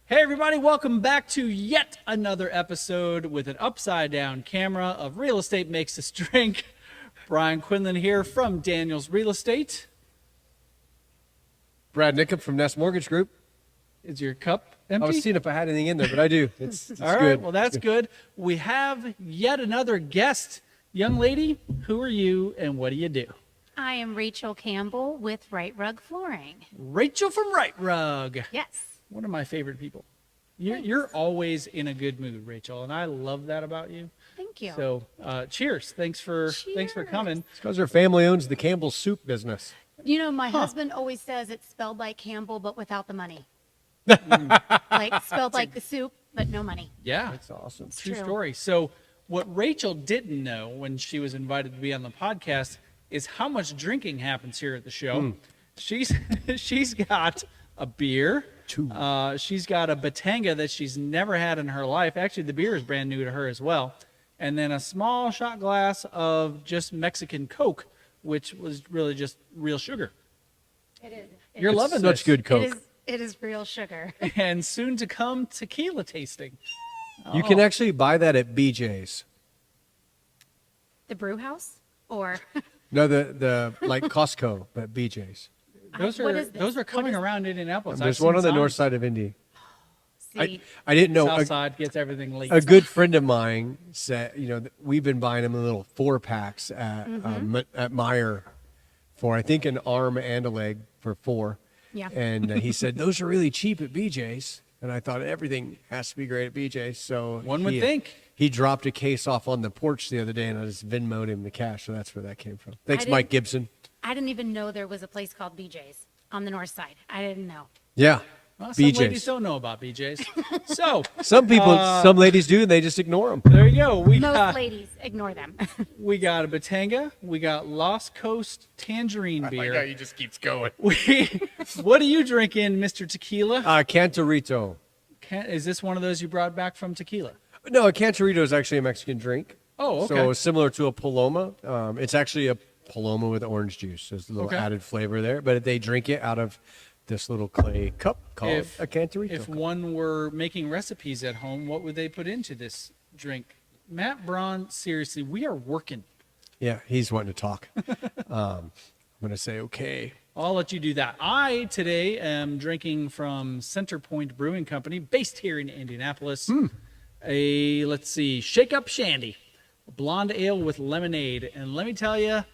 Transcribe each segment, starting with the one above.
Hey everybody, welcome back to yet another episode with an upside down camera of Real Estate Makes Us Drink. Brian Quinlan here from Daniels Real Estate. Brad Nickham from Nest Mortgage Group. Is your cup empty? I was seeing if I had anything in there, but I do. It's All right, good. well that's good. We have yet another guest. Young lady, who are you and what do you do? I am Rachel Campbell with Rite Rug Flooring. Rachel from Rite Rug. Yes. One of my favorite people. You're always in a good mood, Rachel, and I love that about you. Thank you. So, cheers. Thanks for coming. It's because her family owns the Campbell soup business. You know, my husband always says it's spelled like Campbell, but without the money. Like spelled like the soup, but no money. Yeah, That's awesome. true true. story. So, what Rachel didn't know when she was invited to be on the podcast is how much drinking happens here at the show. She's got a beer. She's got a Batanga that she's never had in her life. Actually, the beer is brand new to her as well. And then a small shot glass of just Mexican Coke, which was really just real sugar. It is. You're loving Such this. good Coke. It is real sugar. And soon to come, tequila tasting. You can actually buy that at BJ's. The brew house? Or No, the like Costco, but BJ's. Those what are is this? those are What coming is- around Indianapolis. There's I've one seen on the signs. north side of Indy. see, I didn't know. Southside gets everything late. A good friend of mine said, we've been buying them the little 4-packs at Meyer for, I think, an arm and a leg for $4. Yeah. And he said, those are really cheap at BJ's. And I thought everything has to be great at BJ's. So One would think. He dropped a case off on the porch the other day, and I just Venmo'd him the cash. So that's where that came from. Thanks, didn't- Mike Gibson. I didn't even know there was a place called BJ's on the north side. I didn't know. Yeah, Well, some ladies BJ's. don't know about BJ's. So Some people, some ladies do, and they just ignore them. there you go. Most ladies ignore them. We got a Batanga. We got Lost Coast Tangerine beer. he just keeps going. What are you drinking, Mr. Tequila? Cantarito. Is this one of those you brought back from Tequila? No, a Cantarito is actually a Mexican drink. Oh, okay. So similar to a Paloma. It's actually a Paloma with orange juice. There's a little Okay. added flavor there, but they drink it out of this little clay cup called a Cantarito. If cup. one were making recipes at home, what would they put into this drink? Matt Braun, seriously, we are working. Yeah, he's wanting to talk. I'm going to say, okay. I'll let you do that. I today am drinking from Center Point Brewing Company, based here in Indianapolis. Let's see, Shake Up Shandy, a blonde ale with lemonade. And let me tell you,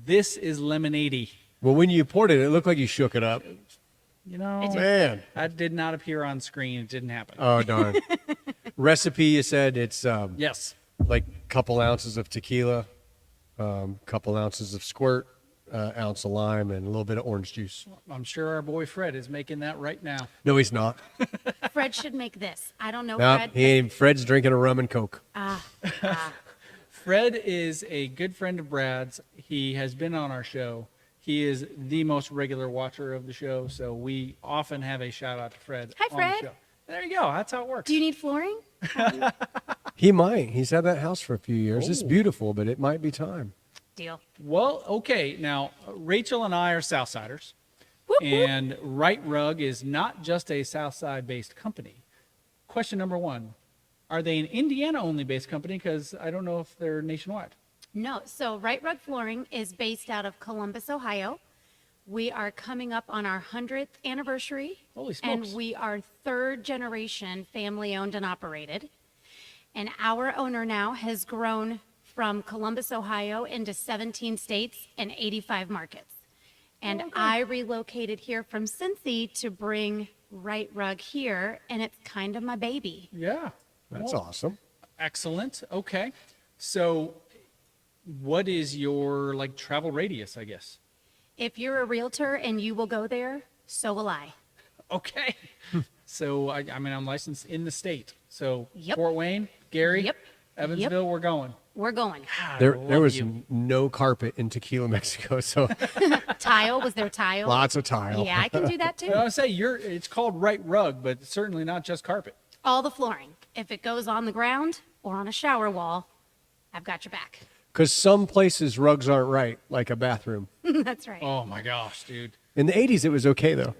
this is lemonade-y. Well, when you poured it, it looked like you shook it up. You know, It did. Man. that did not appear on screen. It didn't happen. Oh, darn. Recipe, you said it's Yes. like a couple ounces of tequila, couple ounces of squirt, ounce of lime, and a little bit of orange juice. I'm sure our boy Fred is making that right now. No, he's not. Fred should make this. I don't know, No, Fred. Fred's drinking a rum and Coke. Fred is a good friend of Brad's. He has been on our show. He is the most regular watcher of the show, so we often have a shout out to Fred. Hi, on Fred. the show. There you go. That's how it works. Do you need flooring? He might. He's had that house for a few years. It's Oh. beautiful, but it might be time. Deal. Well, okay. Now, Rachel and I are Southsiders, Whoop, whoop. and Rite Rug is not just a Southside-based company. Question number one, are they an Indiana-only based company? Because I don't know if they're nationwide. No, so Rite Rug Flooring is based out of Columbus, Ohio. We are coming up on our 100th anniversary. Holy smokes. And we are third generation family owned and operated. And our owner now has grown from Columbus, Ohio into 17 states and 85 markets. And I relocated here from Cincy to bring Rite Rug here, and it's kind of my baby. Yeah. That's Well, awesome. excellent. Okay. So what is your like travel radius, I guess? If you're a realtor and you will go there, so will I. Okay. So I mean I'm licensed in the state. So Yep. Fort Wayne, Gary, Yep. Evansville, we're going. We're going. God, I There love was you. no carpet in Tequila, Mexico, so Tile, was there tile? lots of tile. Yeah, I can do that too. I would say it's called Rite Rug, but certainly not just carpet. All the flooring. If it goes on the ground or on a shower wall, I've got your back. Because some places rugs aren't right, like a bathroom. That's right. Oh my gosh, dude. In the 80s, it was okay, though.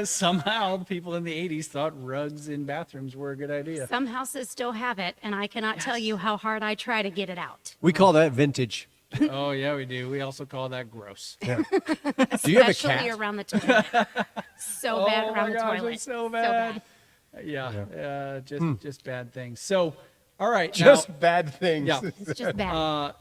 Somehow, people in the 80s thought rugs in bathrooms were a good idea. Some houses still have it, and I cannot tell you how hard I try to get it out. We call that vintage. Oh, yeah, we do. We also call that gross. Yeah. Do you have a Especially cat? around the toilet. So bad Oh around my the gosh, toilet. it's so bad. Yeah, just bad things. So, all right. Just bad things. Yeah. It's just bad.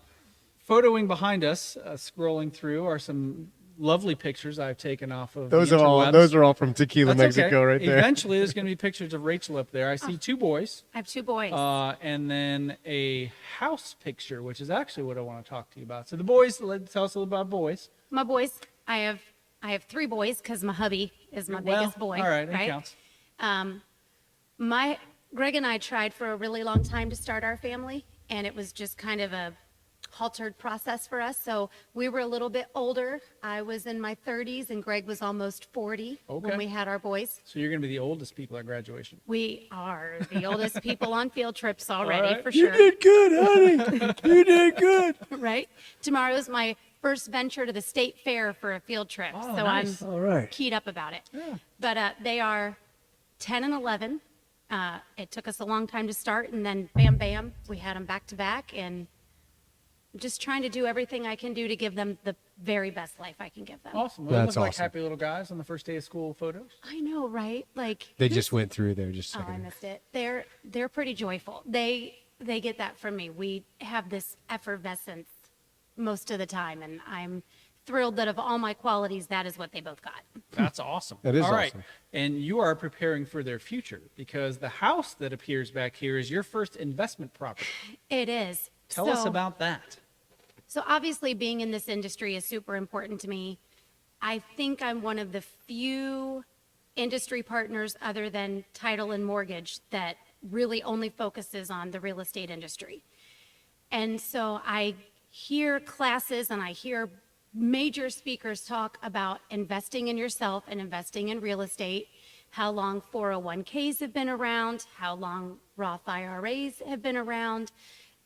Photoing behind us, scrolling through, are some lovely pictures I've taken off of Those the are all. interwebs. Those are all from Tequila, That's Mexico, okay. right there. Eventually, there's going to be pictures of Rachel up there. I see two boys, I have 2 boys. and then a house picture, which is actually what I want to talk to you about. So the boys, tell us a little about boys. My boys, I have 3 boys because my hubby is my biggest boy. All right, that counts. Greg and I tried for a really long time to start our family, and it was just kind of a haltered process for us. So we were a little bit older. I was in my 30s, and Greg was almost 40 Okay. when we had our boys. So you're going to be the oldest people at graduation. We are the oldest people on field trips already, right. for You sure. did good, honey. You did good. Right? Tomorrow is my first venture to the state fair for a field trip. Oh, so nice. I'm All right. keyed up about it. Yeah. But they are 10 and 11. It took us a long time to start, and then bam, bam, we had them back to back, and just trying to do everything I can do to give them the very best life I can give them. Awesome. Well, they That's look like awesome. happy little guys on the first day of school photos. I know, right? Like They this- just went through there just a Oh, I second. missed it. They're pretty joyful. They get that from me. We have this effervescence most of the time, and I'm thrilled that of all my qualities, that is what they both got. That's awesome. That is All right. awesome. And you are preparing for their future because the house that appears back here is your first investment property. It is. Tell us So- about that. So obviously being in this industry is super important to me. I think I'm one of the few industry partners other than title and mortgage that really only focuses on the real estate industry. And so I hear classes and I hear major speakers talk about investing in yourself and investing in real estate, how long 401ks have been around, how long Roth IRAs have been around.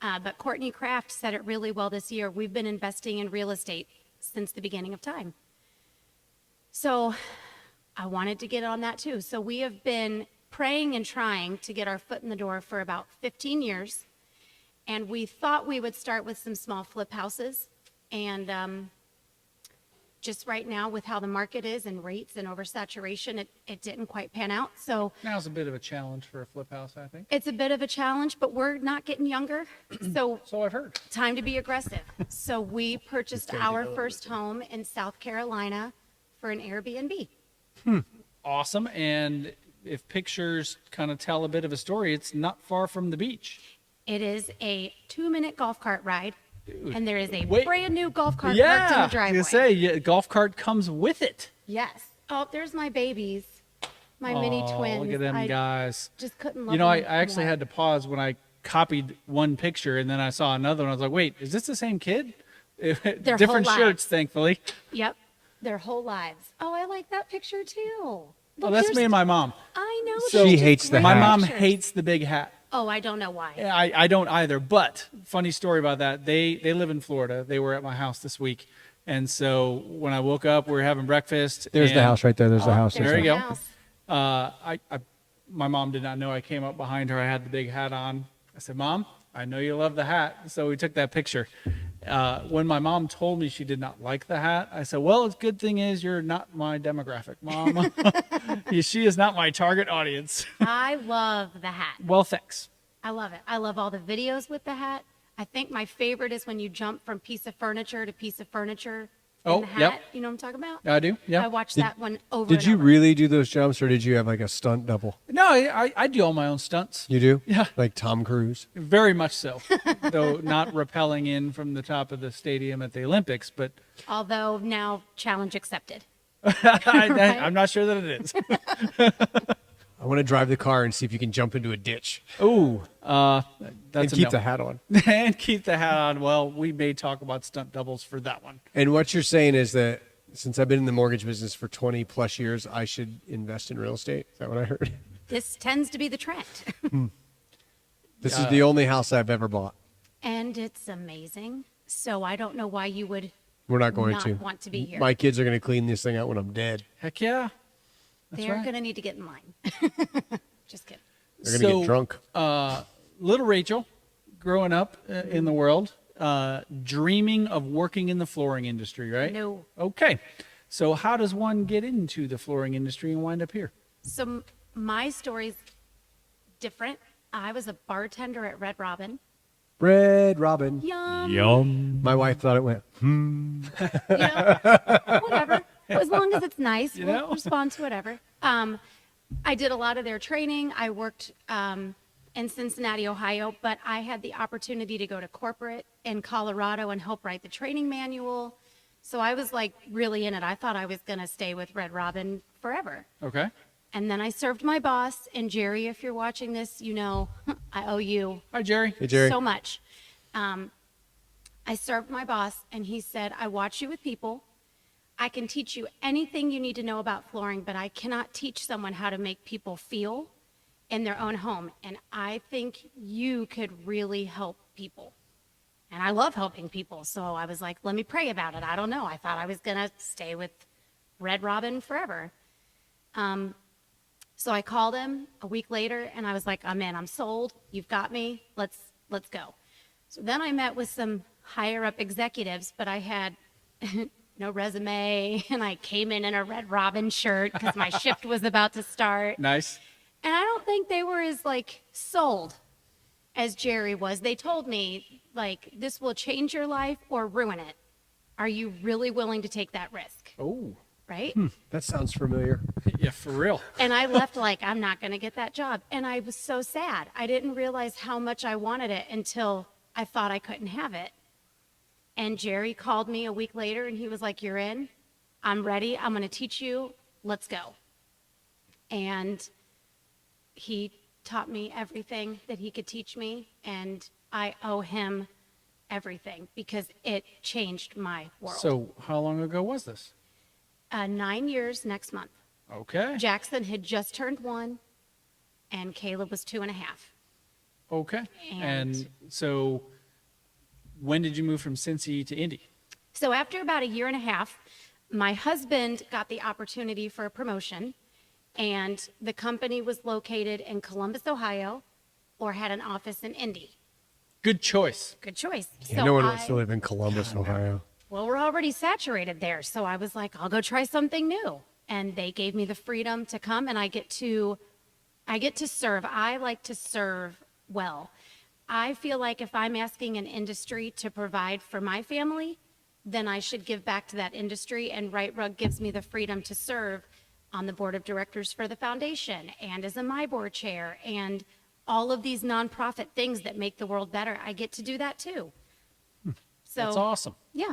But Courtney Kraft said it really well this year. We've been investing in real estate since the beginning of time. So I wanted to get on that too. So we have been praying and trying to get our foot in the door for about 15 years. And we thought we would start with some small flip houses. And just right now with how the market is and rates and oversaturation, it didn't quite pan out. So Now's a bit of a challenge for a flip house, I think. it's a bit of a challenge, but we're not getting younger. So So I've heard. time to be aggressive. So we purchased our first home in South Carolina for an Airbnb. Awesome. And if pictures kind of tell a bit of a story, it's not far from the beach. It is a 2-minute golf cart ride, and there is a wait. brand new golf cart parked in the I was driveway. gonna say, yeah, golf cart comes with it. Yes. Oh, there's my babies, my mini Aw, twins. Look at them I guys. just couldn't love You know, I them actually more. had to pause when I copied one picture and then I saw another one. I was like, wait, is this the same kid? whole Different lives. shirts, thankfully. Yep, their whole lives. Oh, I like that picture too. Oh, Look, that's there's- me and my mom. I know. So- there's She just hates the great My hat. mom pictures. hates the big hat. Oh, I don't know why. Yeah, I don't either. But funny story about that. They live in Florida. They were at my house this week. And so when I woke up, we were having breakfast. There's the and, house right there. There's the Oh, house. there's There you my go. house. My mom did not know I came up behind her. I had the big hat on. I said, Mom, I know you love the hat. So we took that picture. When my mom told me she did not like the hat, I said, well, the good thing is you're not my demographic, Mom. She is not my target audience. I love the hat. Well, thanks. I love it. I love all the videos with the hat. I think my favorite is when you jump from piece of furniture to piece of furniture in Oh, the hat. yep. You know what I'm talking about? I do. Yeah. I watched that one over Did and you over. really do those jumps, or did you have like a stunt double? No, I do all my own stunts. You do? Yeah. Like Tom Cruise. Very much so. Though not rappelling in from the top of the stadium at the Olympics, but Although now challenge accepted. I'm not sure that it is. I want to drive the car and see if you can jump into a ditch Ooh, that's and a keep no. the hat on. And keep the hat on. Well, we may talk about stunt doubles for that one. And what you're saying is that since I've been in the mortgage business for 20 plus years, I should invest in real estate. Is that what I heard? This tends to be the trend. This is the only house I've ever bought. And it's amazing. So I don't know why you would We're not going not to. want to be here. My kids are going to clean this thing out when I'm dead. Heck yeah. That's They're right. going to need to get in line. Just kidding. They're going to get drunk. Little Rachel, growing up in the world, dreaming of working in the flooring industry, right? No. Okay. So how does one get into the flooring industry and wind up here? So my story's different. I was a bartender at Red Robin. Red Robin. Yum. My wife thought it went, You know, whatever. As long as it's nice, we'll know? respond to whatever. I did a lot of their training. I worked in Cincinnati, Ohio, but I had the opportunity to go to corporate in Colorado and help write the training manual. So I was like really in it. I thought I was going to stay with Red Robin forever. Okay. And then I served my boss, and Jerry, if you're watching this, you know I owe you Hi, Jerry. hey, Jerry. so much. I served my boss, and he said, I watch you with people. I can teach you anything you need to know about flooring, but I cannot teach someone how to make people feel in their own home. And I think you could really help people. And I love helping people. So I was like, let me pray about it. I don't know. I thought I was going to stay with Red Robin forever. So I called him a week later, and I was like, I'm in. I'm sold. You've got me. Let's go. So then I met with some higher up executives, but I had no resume, and I came in a Red Robin shirt because my shift was about to start. Nice. And I don't think they were as like sold as Jerry was. They told me like, this will change your life or ruin it. Are you really willing to take that risk? Oh, Right? That sounds familiar. yeah, for real. And I left like, I'm not going to get that job. And I was so sad. I didn't realize how much I wanted it until I thought I couldn't have it. And Jerry called me a week later, and he was like, you're in. I'm ready. I'm going to teach you. Let's go. And he taught me everything that he could teach me, and I owe him everything because it changed my world. So how long ago was this? 9 years next month. Okay. Jackson had just turned 1, and Caleb was 2.5. Okay. And- And so when did you move from Cincy to Indy? So after about a year and a half, my husband got the opportunity for a promotion, and the company was located in Columbus, Ohio, or had an office in Indy. Good choice. Good choice. Yeah, no one wants to live in Columbus, Ohio. Well, we're already saturated there, so I was like, I'll go try something new. And they gave me the freedom to come, and I get to serve. I like to serve well. I feel like if I'm asking an industry to provide for my family, then I should give back to that industry, and Rite Rug gives me the freedom to serve on the board of directors for the foundation and as a MIBOR chair and all of these nonprofit things that make the world better. I get to do that too. So That's awesome. yeah.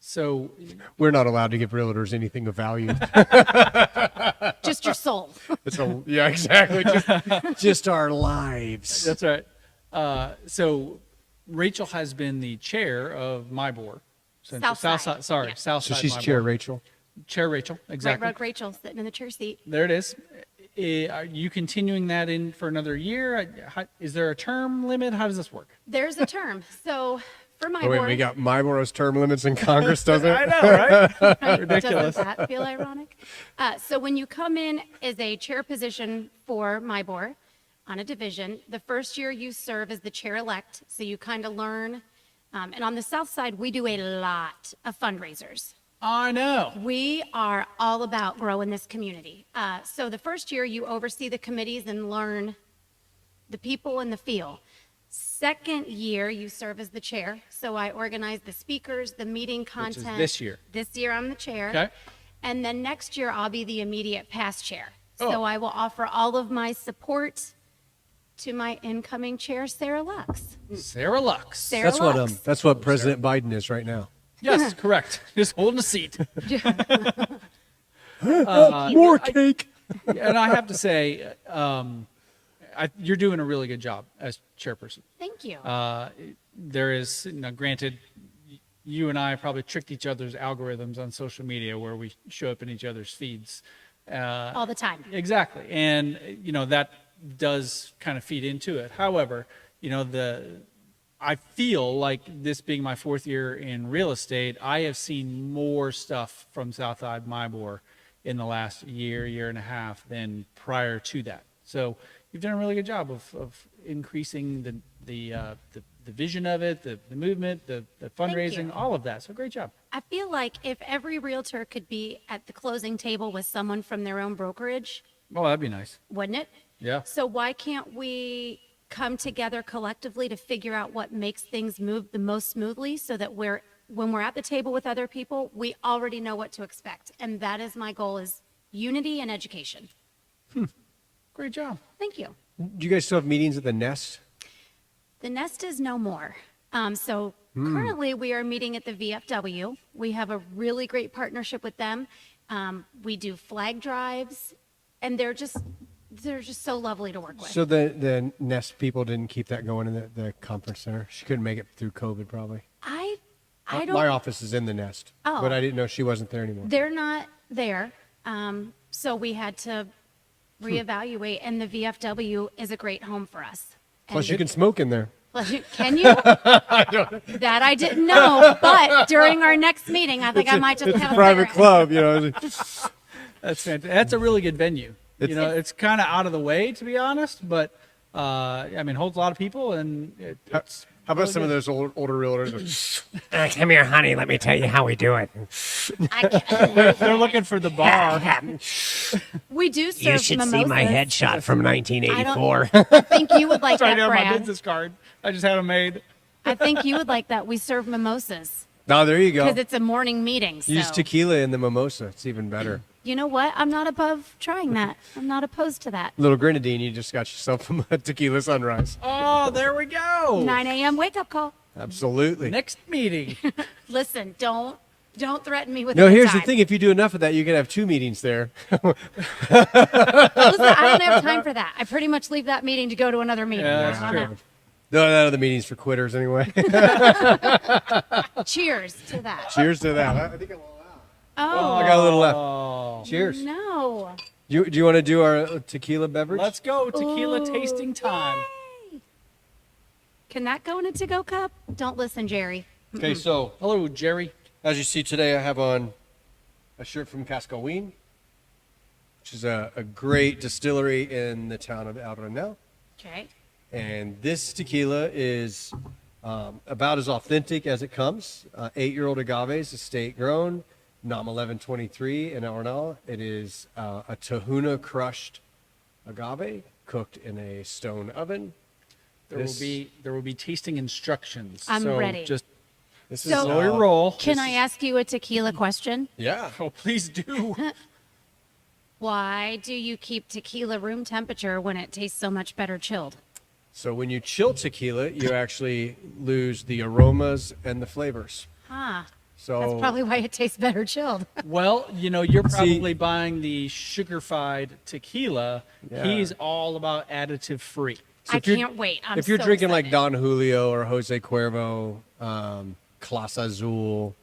So We're not allowed to give realtors anything of value. Just your soul. Yeah, exactly. Just our lives. that's right. So Rachel has been the chair of MIBOR. since- Southside. Sorry, Yeah. So Southside. she's MIBOR. Chair Rachel. Chair Rachel, Rite exactly. Rug Rachel sitting in the chair seat. There it is. Are you continuing that in for another year? Is there a term limit? How does this work? There's a term. So for my Oh, wait, board, we got MIBOR's term limits in Congress, doesn't it? know, right? Ridiculous. doesn't that feel ironic? So when you come in as a chair position for my board on a division, the first year you serve as the chair-elect, so you kind of learn. And on the south side, we do a lot of fundraisers. I know. We are all about growing this community. So the first year you oversee the committees and learn the people and the feel. Second year you serve as the chair. So I organize the speakers, the meeting Which is content. this year. This year I'm the chair. Okay. And then next year I'll be the immediate past chair. Oh. So I will offer all of my support to my incoming chair, Sarah Lux. Sarah Lux. Sarah Lux. That's what President Biden is right now. Yes, correct. Just holding a seat. More cake. And I have to say, you're doing a really good job as chairperson. Thank you. There is, granted, you and I probably tricked each other's algorithms on social media where we show up in each other's feeds. all the time. Exactly. And, that does kind of feed into it. However, I feel like this being my 4th year in real estate, I have seen more stuff from Southside MIBOR in the last year and a half than prior to that. So you've done a really good job of increasing the vision of it, the movement, the fundraising, you. all of that. So great job. I feel like if every realtor could be at the closing table with someone from their own brokerage, Oh, that'd be nice. wouldn't it? Yeah. So why can't we come together collectively to figure out what makes things move the most smoothly so that when we're at the table with other people, we already know what to expect. And that is my goal, is unity and education. Great job. Thank you. Do you guys still have meetings at the Nest? The Nest is no more. Currently we are meeting at the VFW. We have a really great partnership with them. We do flag drives, and they're just so lovely to work with. So the Nest people didn't keep that going in the conference center. She couldn't make it through COVID, probably. I don't. My office is in the Nest, Oh. but I didn't know she wasn't there anymore. They're not there. So we had to reevaluate, and the VFW is a great home for us. Plus, And you can smoke in there. Can you? That I didn't know, but during our next meeting, I think I might just have a Private cigarette. club, you know. That's fantastic. That's a really good venue. It's- It's kind of out of the way, to be honest, but holds a lot of people, and it's How about really some of good. those older realtors? Come here, honey. Let me tell you how we do it. I can't- They're looking for the bar. We do serve You should mimosas. see my headshot from 1984. I think you would like Right that, on my Brad. business card. I just had them made. I think you would like that. We serve mimosas No, there you go. because it's a morning meeting. So. Use tequila in the mimosa. It's even better. You know what? I'm not above trying that. I'm not opposed to that. Little grenadine, you just got yourself a tequila sunrise. Oh, there we go. 9 a.m. wake up call. Absolutely. Next meeting. Listen, don't threaten me with. No, a good here's the time. thing. If you do enough of that, you can have 2 meetings there. Listen, I don't have time for that. I pretty much leave that meeting to go to another meeting. Yeah, that's I'm true. out. No, none of the meetings for quitters anyway. Cheers to that. Cheers to that. I think I'm all out. Oh, I got a little left. Oh, Cheers. no. Do you want to do our tequila beverage? let's go. Tequila Ooh, tasting time. yay. Can that go in a to-go cup? Don't listen, Jerry. Okay, so Hello, Jerry. as you see today, I have on a shirt from Cascahuin, which is a great distillery in the town of El Renal. Okay. And this tequila is about as authentic as it comes. 8-year-old agaves, estate grown, NOM 1123 in El Renal. It is a Tahuna crushed agave cooked in a stone oven. There This- will be tasting instructions. I'm so ready. Just This So- slowly roll. Can I ask you a tequila question? Yeah. Oh, please do. Why do you keep tequila room temperature when it tastes so much better chilled? So when you chill tequila, you actually lose the aromas and the flavors. Ah, So that's probably why it tastes better chilled. Well, you're See- probably buying the sugar-fied tequila. Yeah. He's all about additive free. I if you're- can't wait. I'm if you're so drinking like excited. Don Julio or Jose Cuervo, Clase Azul,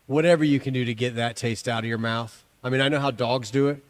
whatever you can do to get that taste out of your mouth. I mean, I know how dogs do it.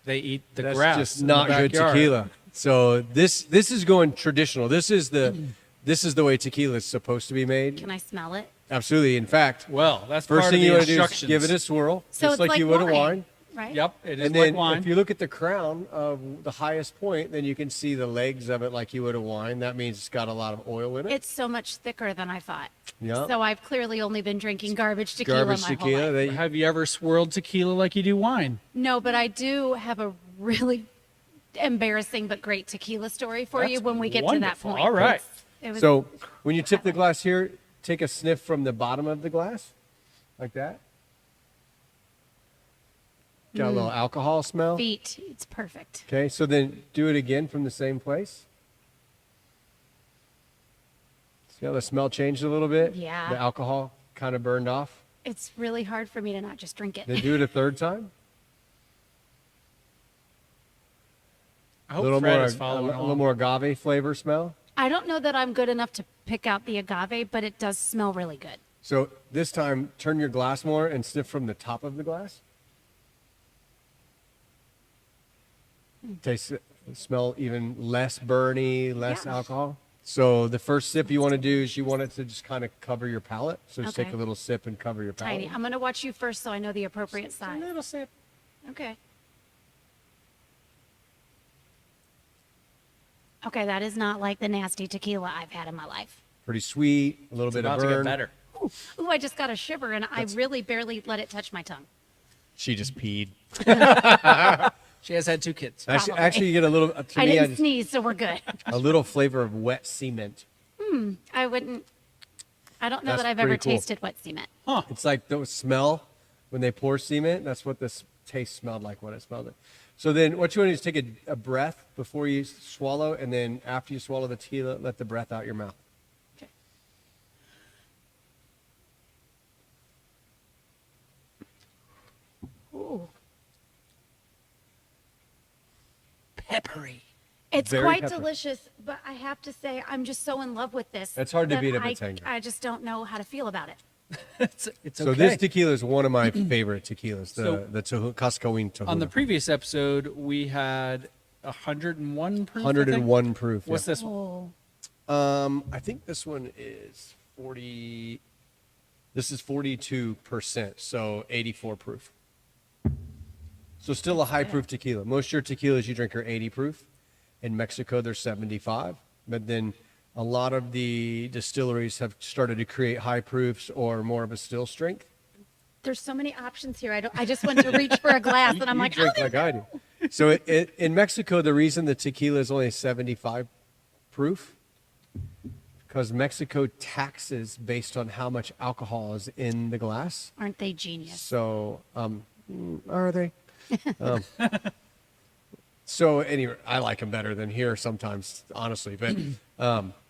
They eat the That's grass. just in the not good backyard. tequila. So this is going traditional. This is the way tequila is supposed to be made. Can I smell it? Absolutely. In fact, Well, that's first part thing of you the want to do is instructions. give it a swirl, So just it's like like you would a wine. wine. Right? Yep, it is And like then wine. if you look at the crown of the highest point, then you can see the legs of it like you would a wine. That means it's got a lot of oil in it. It's so much thicker than I thought. Yeah. So I've clearly only been drinking garbage tequila Garbage my tequila. whole life. They, Have you ever swirled tequila like you do wine? No, but I do have a really embarrassing but great tequila story for you That's when we get wonderful. to that point. All right. It was, so when you tip the glass here, take a sniff from the bottom of the glass, like that. Got a little alcohol smell. feet. It's perfect. Okay, so then do it again from the same place. See how the smell changed a little bit? Yeah. The alcohol kind of burned off. It's really hard for me to not just drink it. Then do it a third time. I A hope little Fred more, is following a little along. more agave flavor smell. I don't know that I'm good enough to pick out the agave, but it does smell really good. So this time, turn your glass more and sniff from the top of the glass. smell even less burny, less Yeah. alcohol. So the first sip you want to do is you want it to just kind of cover your palate. So just take Okay. a little sip and cover your palate. Tiny. I'm going to watch you first so I know the appropriate Just a size. little sip. Okay. Okay, that is not like the nasty tequila I've had in my life. Pretty sweet, a little bit About of to burn. get better. Ooh, I just got a shiver and I really barely let it touch my tongue. She just peed. She has had 2 kids. Actually, Probably. actually, you get a little. To I me, didn't sneeze, so we're good. a little flavor of wet cement. I don't know That's that I've ever pretty cool. tasted wet cement. Huh. It's like the smell when they pour cement. That's what this taste smelled like when it smelled it. So then what you want to do is take a breath before you swallow, and then after you swallow the tequila, let the breath out your mouth. Okay. Ooh. Peppery. It's Very quite peppery. delicious, but I have to say I'm just so in love with this. It's hard to that beat if it's angry. I just don't know how to feel about it. It's So okay. this tequila is one of my favorite tequilas, So- the Cascahuin Tahuna. On the previous episode, we had 101 proof. I think? 101 proof. What's yeah. this one? Oh. I think this one is 40. This is 42%, so 84 proof. So still a high proof tequila. Most of your tequilas you drink are 80 proof. In Mexico, they're 75. But then a lot of the distilleries have started to create high proofs or more of a still strength. There's so many options here. I just went to reach for a glass, and I'm You like, drink oh, like I do. So in Mexico, the reason the tequila is only 75 proof, because Mexico taxes based on how much alcohol is in the glass. aren't they genius? So, are they? So anyway, I like them better than here sometimes, honestly. But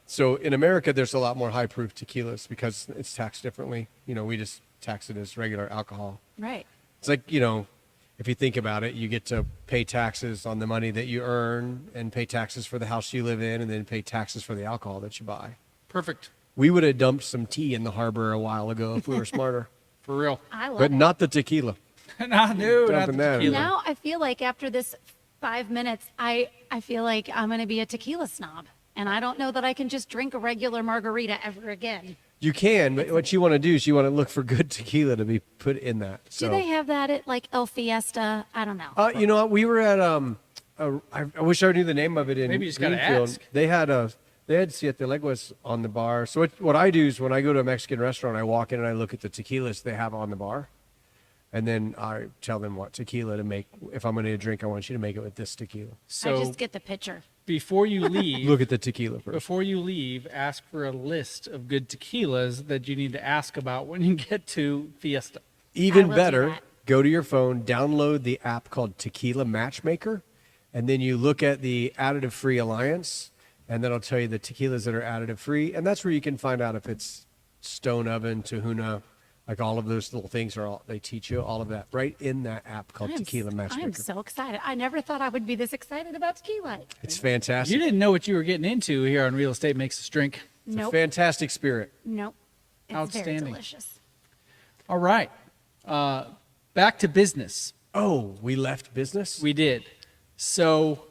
so in America, there's a lot more high proof tequilas because it's taxed differently. You know, we just tax it as regular alcohol. Right. It's like, you know, if you think about it, you get to pay taxes on the money that you earn and pay taxes for the house you live in and then pay taxes for the alcohol that you buy. Perfect. We would have dumped some tea in the harbor a while ago if we were smarter, For real. I love but it. not the tequila. no, not the Dumping that in tequila. there. Now I feel like after this 5 minutes, I feel like I'm going to be a tequila snob. And I don't know that I can just drink a regular margarita ever again. You can, but what you want to do is you want to look for good tequila to be put in that. So, Do they have that at like El Fiesta? I don't know. you know, what? We were at I wish I knew the name of it in Maybe you just gotta Greenfield. ask. They had Siete Leguas on the bar. So what I do is when I go to a Mexican restaurant, I walk in and I look at the tequilas they have on the bar, and then I tell them what tequila to make. If I'm going to drink, I want you to make it with this tequila. I So just get the picture. before you leave, Look at the tequila first. before you leave, ask for a list of good tequilas that you need to ask about when you get to Fiesta. I Even will do better, that. go to your phone, download the app called Tequila Matchmaker, and then you look at the additive free alliance, and that'll tell you the tequilas that are additive free, and that's where you can find out if it's Stone Oven, Tahuna, like all of those little things they teach you all of that right in that app called Tequila I am Matchmaker. so excited. I never thought I would be this excited about tequila. It's fantastic. You didn't know what you were getting into here on Real Estate Makes Us Drink. It's a Nope. fantastic spirit. Nope. It's Outstanding. very delicious. All right. Back to business. Oh, we left business? We did. So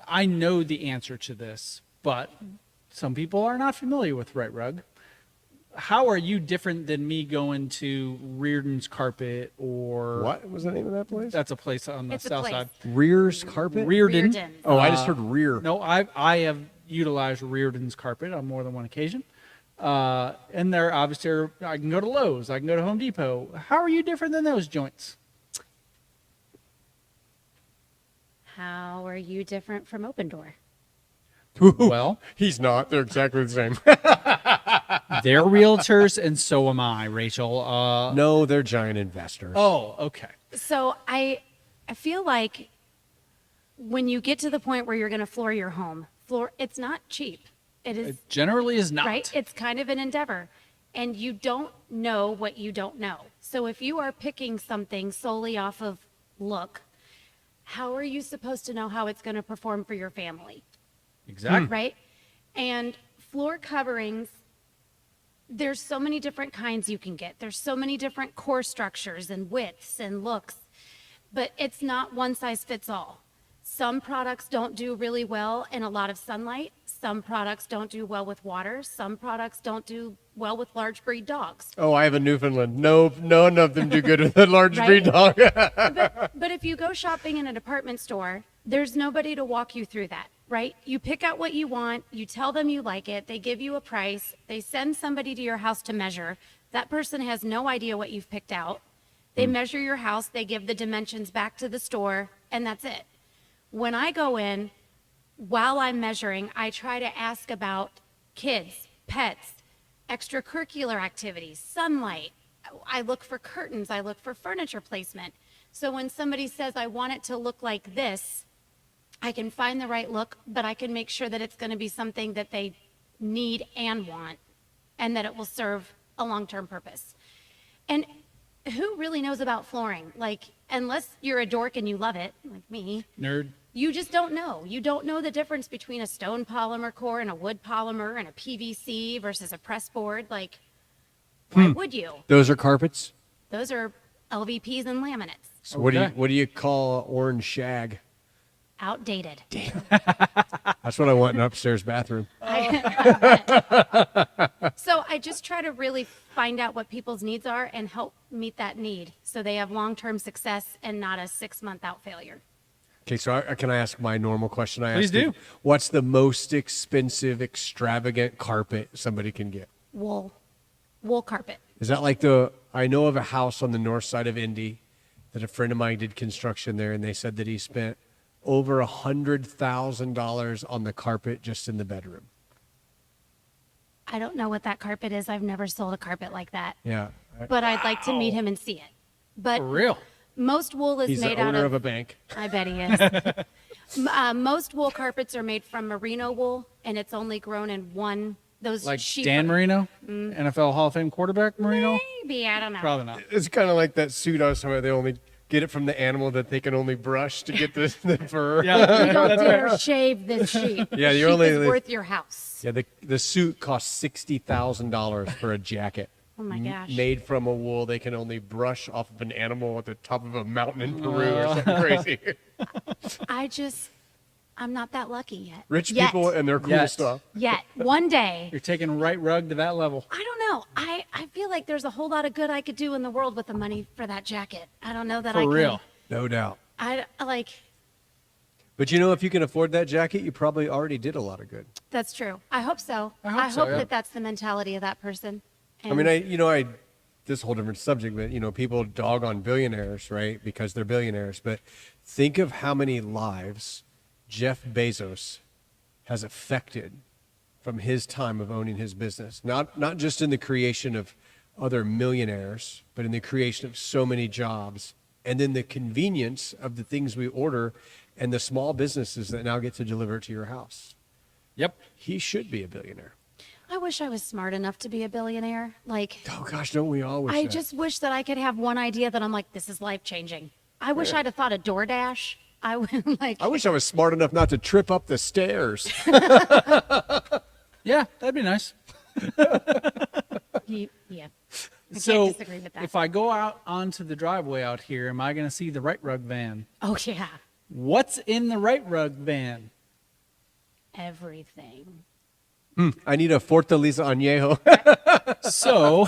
I know the answer to this, but some people are not familiar with Rite Rug. How are you different than me going to Reardon's Carpet or What was the name of that place? That's a place on the It's a south place. side. Rear's Carpet? Reardon. Reardon. Oh, I just heard rear. No, I have utilized Reardon's Carpet on more than one occasion. And there obviously I can go to Lowe's, I can go to Home Depot. How are you different than those joints? How are you different from Open Door? Well, He's not. They're exactly the same. they're realtors and so am I, Rachel. No, they're giant investors. Oh, okay. So I feel like when you get to the point where you're going to floor your home, it's not cheap. It is It generally is not. right. It's kind of an endeavor, and you don't know what you don't know. So if you are picking something solely off of look, how are you supposed to know how it's going to perform for your family? Exactly. Right? And floor coverings, there's so many different kinds you can get. There's so many different core structures and widths and looks, but it's not one size fits all. Some products don't do really well in a lot of sunlight. Some products don't do well with water. Some products don't do well with large breed dogs. Oh, I have a Newfoundland. No, none of them do good with a large Right? breed dog. But if you go shopping in a department store, there's nobody to walk you through that, right? You pick out what you want, you tell them you like it, they give you a price, they send somebody to your house to measure. That person has no idea what you've picked out. They measure your house, they give the dimensions back to the store, and that's it. When I go in, while I'm measuring, I try to ask about kids, pets, extracurricular activities, sunlight. I look for curtains, I look for furniture placement. So when somebody says, I want it to look like this, I can find the right look, but I can make sure that it's going to be something that they need and want, and that it will serve a long-term purpose. And who really knows about flooring? Like, unless you're a dork and you love it, like me, Nerd. you just don't know. You don't know the difference between a stone polymer core and a wood polymer and a PVC versus a press board. Like, why would you? Those are carpets. Those are LVPs and laminates. So Okay. what do you call orange shag? Outdated. That's what I want in an upstairs bathroom. So I just try to really find out what people's needs are and help meet that need so they have long-term success and not a 6-month out failure. Okay, so can I ask my normal question? I Please asked you, do. what's the most expensive, extravagant carpet somebody can get? Wool carpet. Is that like I know of a house on the north side of Indy that a friend of mine did construction there, and they said that he spent over $100,000 on the carpet just in the bedroom. I don't know what that carpet is. I've never sold a carpet like that, Yeah. but I'd like to meet him and see it. But For real. most wool is He's made the out owner of of, a bank. I bet he is. Most wool carpets are made from merino wool, and it's only grown in one, those Like sheep. Dan Marino, NFL Hall of Fame quarterback Marino. Maybe, I don't know. Probably not. It's kind of like that suit I was talking about. They only get it from the animal that they can only brush to get the fur. Yeah, You don't that's dare right. shave this sheep. Yeah, The you're sheep only- is worth your house. Yeah, the suit costs $60,000 for a jacket. Oh my gosh. Made from a wool they can only brush off of an animal at the top of a mountain in Peru or something crazy. I'm not that lucky yet. Rich Yet. people and their cool Yet. stuff. Yet. One day. You're taking Rite Rug to that level. I don't know. I feel like there's a whole lot of good I could do in the world with the money for that jacket. I don't know that I For could. real. No doubt. I like, But you know, if you can afford that jacket, you probably already did a lot of good. that's true. I hope so. I hope so, yeah. that that's the mentality of that person. I mean, this is a whole different subject, but people dog on billionaires, right? Because they're billionaires. But think of how many lives Jeff Bezos has affected from his time of owning his business. Not just in the creation of other millionaires, but in the creation of so many jobs, and then the convenience of the things we order and the small businesses that now get to deliver it to your house. Yep. He should be a billionaire. I wish I was smart enough to be a billionaire. Like, Oh gosh, don't we all wish I that? just wish that I could have one idea that I'm like, this is life changing. I wish I'd have thought of DoorDash. I would like. I wish I was smart enough not to trip up the stairs. Yeah, that'd be nice. Yeah. I So can't disagree with that. if I go out onto the driveway out here, am I going to see the Rite Rug van? Oh yeah, What's in the Rite Rug van? everything. I need a Fortaleza Añejo. So,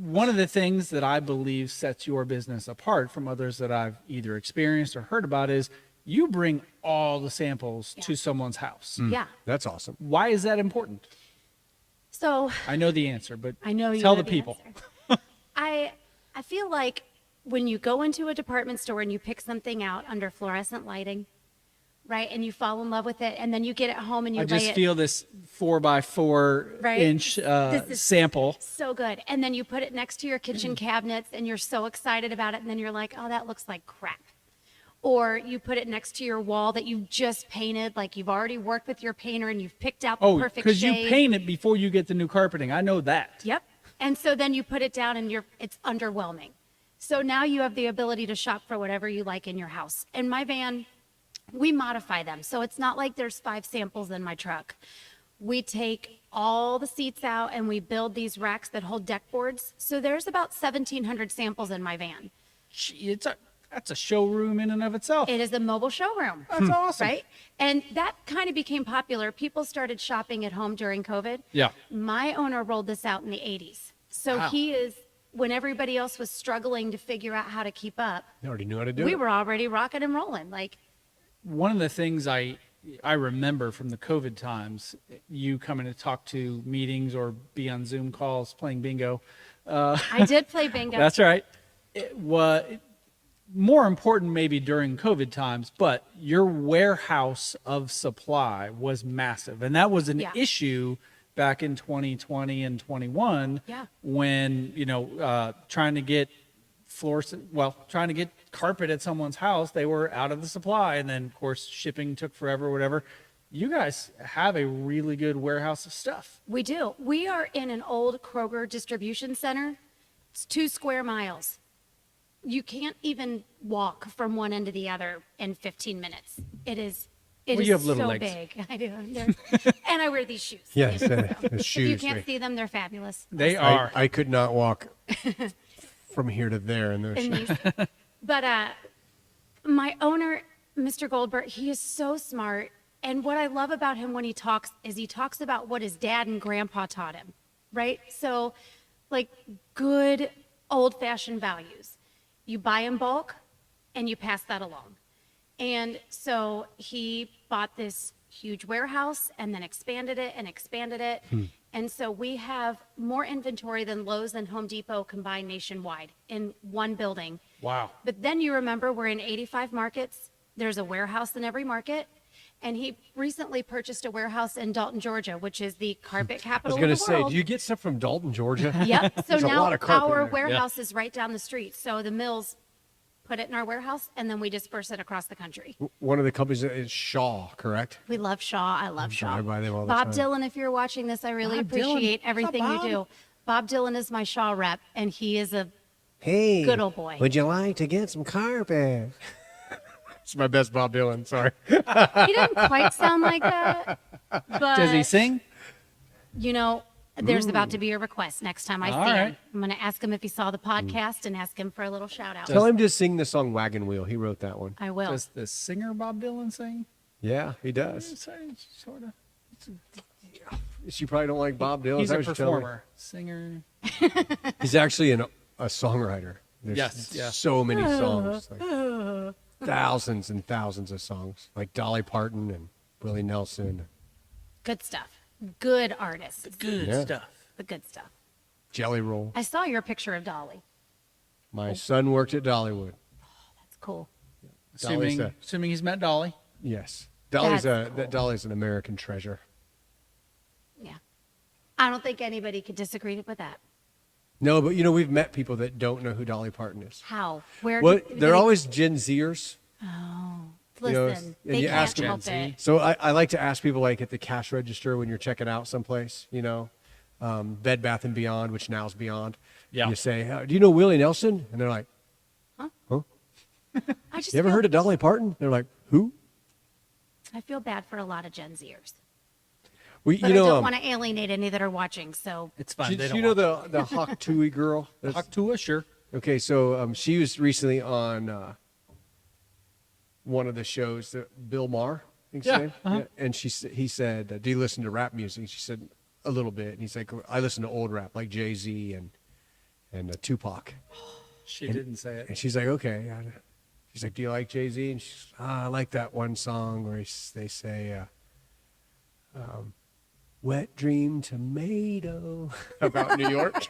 one of the things that I believe sets your business apart from others that I've either experienced or heard about is you bring all the samples to someone's house. Yeah. That's awesome. Why is that important? So I know the answer, but I know you tell know the people. answer. I feel like when you go into a department store and you pick something out under fluorescent lighting, right, and you fall in love with it, and then you get it home and you I lay just it. feel this 4x4 Right. inch This is sample. so good, and then you put it next to your kitchen cabinets, and you're so excited about it, and then you're like, oh, that looks like crap. Or you put it next to your wall that you just painted, like you've already worked with your painter and you've picked out the Oh, perfect because you shade. paint it before you get the new carpeting. I know that. Yep. And so then you put it down and it's underwhelming. So now you have the ability to shop for whatever you like in your house. In my van, we modify them. So it's not like there's 5 samples in my truck. We take all the seats out and we build these racks that hold deck boards. So there's about 1,700 samples in my van. Gee, That's a showroom in and of itself. It is a mobile showroom. That's awesome. Right? And that kind of became popular. People started shopping at home during COVID. Yeah. My owner rolled this out in the 80s. So Wow. he is, when everybody else was struggling to figure out how to keep up, They already knew how to do we it. were already rocking and rolling. Like, One of the things I remember from the COVID times, you coming to talk to meetings or be on Zoom calls playing bingo. I did play bingo. That's right. It was more important maybe during COVID times, but your warehouse of supply was massive. And that was an Yeah. issue back in 2020 and 21 Yeah. when, trying to get trying to get carpet at someone's house, they were out of the supply. And then, of course, shipping took forever, whatever. You guys have a really good warehouse of stuff. We do. We are in an old Kroger distribution center. It's 2 square miles. You can't even walk from one end to the other in 15 minutes. It is Well, you have little so legs. big. I do. And I wear these shoes. Yes, the the If you shoes. can't see them, they're fabulous. They are. I could not walk from here to there in those In shoes. these. But my owner, Mr. Goldberg, he is so smart. And what I love about him when he talks is he talks about what his dad and grandpa taught him, right? So, like, good old-fashioned values. You buy in bulk and you pass that along. And so he bought this huge warehouse and then expanded it and expanded it. And so we have more inventory than Lowe's and Home Depot combined nationwide in one building. Wow. But then you remember we're in 85 markets. There's a warehouse in every market. And he recently purchased a warehouse in Dalton, Georgia, which is the carpet I was capital going to of the say, world. do you get stuff from Dalton, Georgia? Yep. So There's a now lot of carpet our in there. warehouse is right down the street. So the mills put it in our warehouse and then we disperse it across the country. One of the companies is Shaw, correct? We love Shaw. I love Shaw. I buy them all the Bob time. Dylan, if you're watching this, I really Bob Dylan. appreciate What's up, everything you Bob? do. Bob Dylan is my Shaw rep, and he is a Hey, Good old boy. Would you like to get some carpet? It's my best Bob Dylan. Sorry. he didn't quite sound like that. But Does he sing? You know, there's about to be a request next time I All see him. right. I'm going to ask him if he saw the podcast and ask him for a little shout out. Tell him to sing the song Wagon Wheel. He wrote that one. I will. Does the singer Bob Dylan sing? Yeah, he does. Sort of. She probably don't like Bob Dylan. He's Is that a what you're telling me? performer, singer. He's actually a songwriter. There's Yes, yeah. so many songs. Like thousands and thousands of songs. Like Dolly Parton and Willie Nelson. Good stuff. Good artists. Good Yeah. stuff. The good stuff. Jelly Roll. I saw your picture of Dolly. My son worked at Dollywood. That's cool. Dolly's Assuming he's met Dolly. Yes. Dolly's That's cool. Dolly's an American treasure. Yeah. I don't think anybody could disagree with that. No, but we've met people that don't know who Dolly Parton is. How? Where? Well, did they're they- always Gen Zers. Listen, and they you ask can't them- help it. So I like to ask people like at the cash register when you're checking out someplace, Bed Bath and Beyond, which now's Beyond. Yeah. You say, do you know Willie Nelson? And they're like, huh? I just You ever feel, heard of Dolly Parton? They're like, who? I feel bad for a lot of Gen Zers. We, But I don't want to alienate any that are watching. So It's fine. did They you don't know want the Hawk Tui girl? to talk to us, sure. Okay, so she was recently on one of the shows, Bill Maher, I think his Yeah, name. uh-huh. Yeah, and he said, "Do you listen to rap music?" She said, "A little bit." And he's like, "I listen to old rap, like Jay-Z and Tupac." She didn't say it. And she's like, "Okay." She's like, "Do you like Jay-Z?" And she's, "I like that one song where they say." Wet Dream Tomato about New York.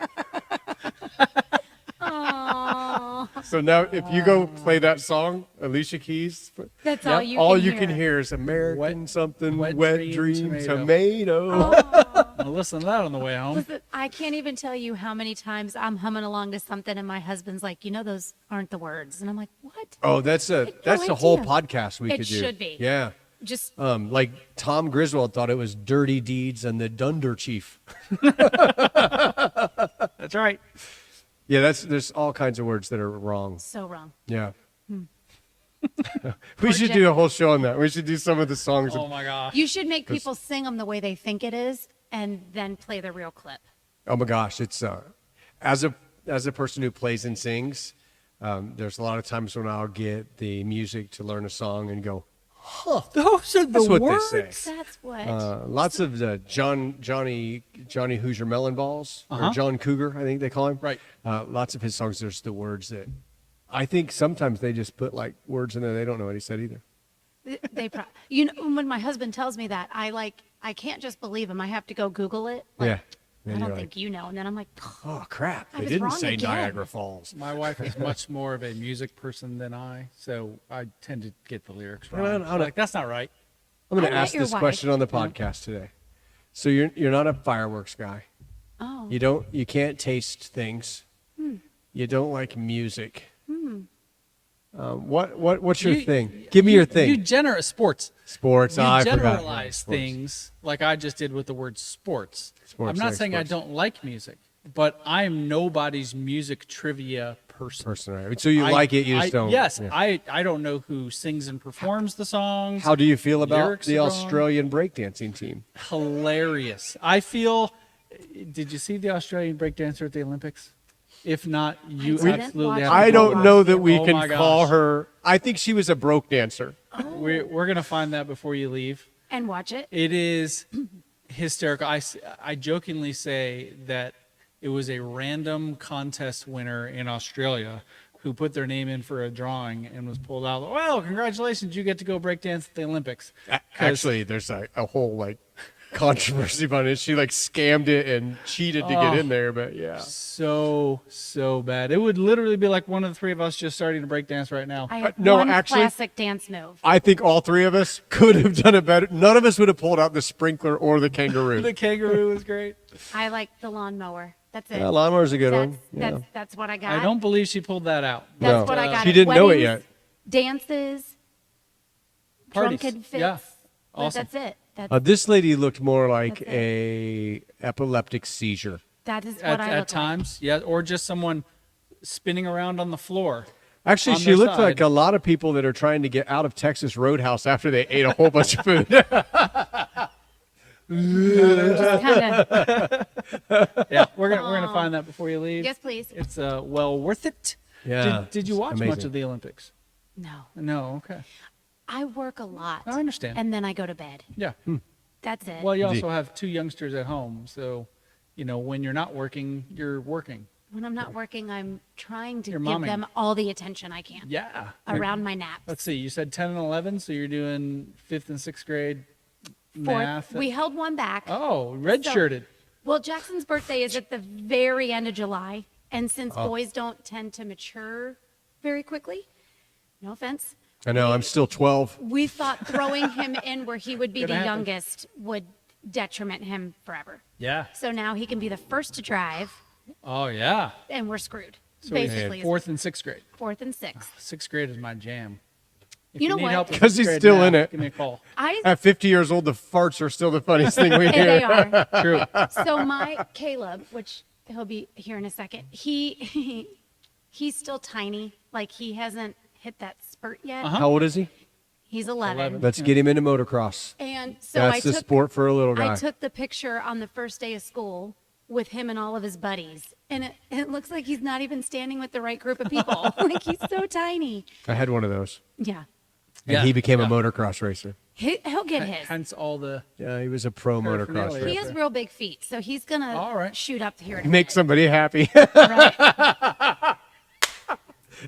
So now if you go play that song, Alicia Keys, that's all you all can you hear. can hear is American something, Wet Wet Dream Dream Tomato. Tomato. I'll listen to that on the way home. Listen, I can't even tell you how many times I'm humming along to something and my husband's like, those aren't the words. And I'm like, what? Oh, that's no the whole idea. podcast we It could do. should be. Yeah. Just Like Tom Griswold thought it was Dirty Deeds and the Dunder Chief. That's right. Yeah, there's all kinds of words that are wrong. so wrong. Yeah. We should do a whole show on that. We should do some of the songs. Oh my gosh. You should make people sing them the way they think it is and then play the real clip. Oh my gosh, it's as a person who plays and sings, There's a lot of times when I'll get the music to learn a song and go, Those are the that's what words. they say. That's what. Lots of the Johnny Hoosier Melon Balls, or John Cougar, I think they call him. Right. Lots of his songs, there's the words that I think sometimes they just put like words in there. They don't know what he said either. You know, when my husband tells me that, I can't just believe him. I have to go Google it. Like, Yeah. I And don't you're think you know. And then I'm like, Oh, crap. I They was didn't wrong say again. Niagara Falls. My wife is much more of a music person than I, so I tend to get the lyrics Well, wrong. I don't- Like, that's not right. I'm going I to met ask your this wife. question on the podcast today. So you're not a fireworks guy. oh, You can't taste things. You don't like music. What's your You- thing? Give me your thing. You sports. Sports. You I forgot. generalize Sports. things like I just did with the word sports. Sports, I'm not like saying sports. I don't like music, but I'm nobody's music trivia person. Person, right? So you I- like it, you just don't. Yes, yeah. I don't know who sings and performs the songs. How do you feel about Lyrics the are wrong. Australian breakdancing team? Hilarious. I feel. Did you see the Australian breakdancer at the Olympics? If not, you didn't absolutely watch have it. to I go don't watch know it. that we Oh can my call gosh. her. I think she was a broke dancer. We're gonna find that before you leave. and watch it. It is hysterical. I jokingly say that it was a random contest winner in Australia who put their name in for a drawing and was pulled out. Well, congratulations, you get to go breakdance at the Olympics. 'Cause- Actually, there's a whole like controversy about it. She like scammed it and cheated to get in there, but yeah. So bad. It would literally be like one of the three of us just starting to break dance right now. I have no, one actually- classic dance move. I think all three of us could have done it better. None of us would have pulled out the sprinkler or the kangaroo. The kangaroo was great. I like the lawnmower. That's it. Yeah, lawnmower's a good one. That's what I got. I don't believe she pulled that out. That's No. what I got. She at didn't know it weddings, yet. Dances, Parties. drunken fits. Yeah. But Awesome. That's it. That's, This lady looked more like That's it. a epileptic seizure. that is what At, I look at times, yeah, or just someone spinning around on the floor. Actually, On she their looked side. like a lot of people that are trying to get out of Texas Roadhouse after they ate a whole bunch of food. like. Kinda, Yeah, we're gonna find that before you leave. yes, please. It's well worth it. Yeah, Did you it's watch much amazing. of the Olympics? No, No. Okay. I work a lot. I understand. And then I go to bed. Yeah. That's it. Well, you Indeed. also have two youngsters at home, so when you're not working, you're working. When I'm not working, I'm trying to You're give momming. them all the attention I can Yeah. around my naps. Let's see. You said 10 and 11, so you're doing 5th and 6th grade math. We held one back. Oh, redshirted. Well, Jackson's birthday is at the very end of July, and since Oh. boys don't tend to mature very quickly, no offense, I know, I'm still 12. we thought throwing him in where he would be Gonna the happen. youngest would detriment him forever. Yeah. So now he can be the first to drive, Oh, yeah. and we're screwed. So he's Basically, 4th and 6th grade. fourth and sixth. 6th grade is my jam. If You know need what? help with 'Cause 6th he's grade still math, in it. Give me a call. At 50 years old, the farts are still the funniest thing we And hear. they are. True. So my Caleb, which he'll be here in a second, he's still tiny. Like he hasn't hit that spurt yet. How old is he? He's 11. 11. Let's get him into motocross. And so That's the sport for a little guy. I took the picture on the first day of school with him and all of his buddies. And it looks like he's not even standing with the right group of people. Like he's so tiny. I had one of those. Yeah. And Yeah, he became a yeah. motocross racer. He'll get his. Hence all the. Yeah, he was a pro motocross Paraphernalia. He racer. has real big feet, so he's going All to right. shoot up here. in a Make minute. somebody happy. Right?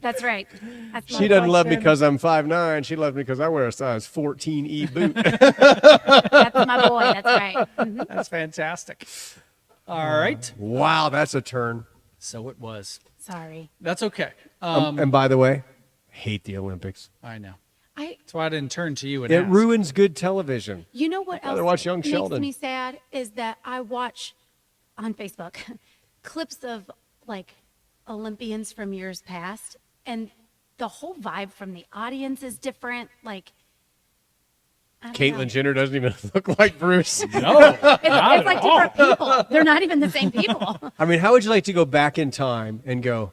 That's right. That's She my doesn't love me boy. because I'm 5'9". She loves me because I wear a size 14E boot. That's my boy. That's right. Mhm. That's fantastic. All right. Wow, that's a turn. So it was. Sorry. That's okay. And by the way, hate the Olympics. I know. I. That's why I didn't turn to you and It ask. ruins good television. You know what rather else watch Young makes Sheldon. me sad is that I watch on Facebook clips of like Olympians from years past, and the whole vibe from the audience is different. Like, I don't know. Caitlyn Jenner doesn't even look like Bruce. No. It's like different people. They're not even the same people. I mean, how would you like to go back in time and go,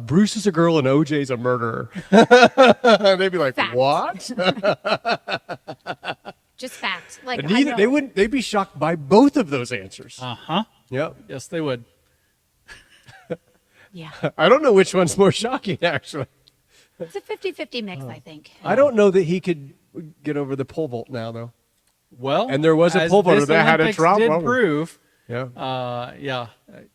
Bruce is a girl and OJ's a murderer? They'd be like, Fact. what? Just fact. Like And I neither, know. they wouldn't. They'd be shocked by both of those answers. Uh huh. Yep. Yes, they would. Yeah. I don't know which one's more shocking, actually. It's a 50-50 mix, I think. I don't know that he could get over the pole vault now, though. Well, And there was a as pole vaulter this that had a Olympics drop did over. prove. Yeah.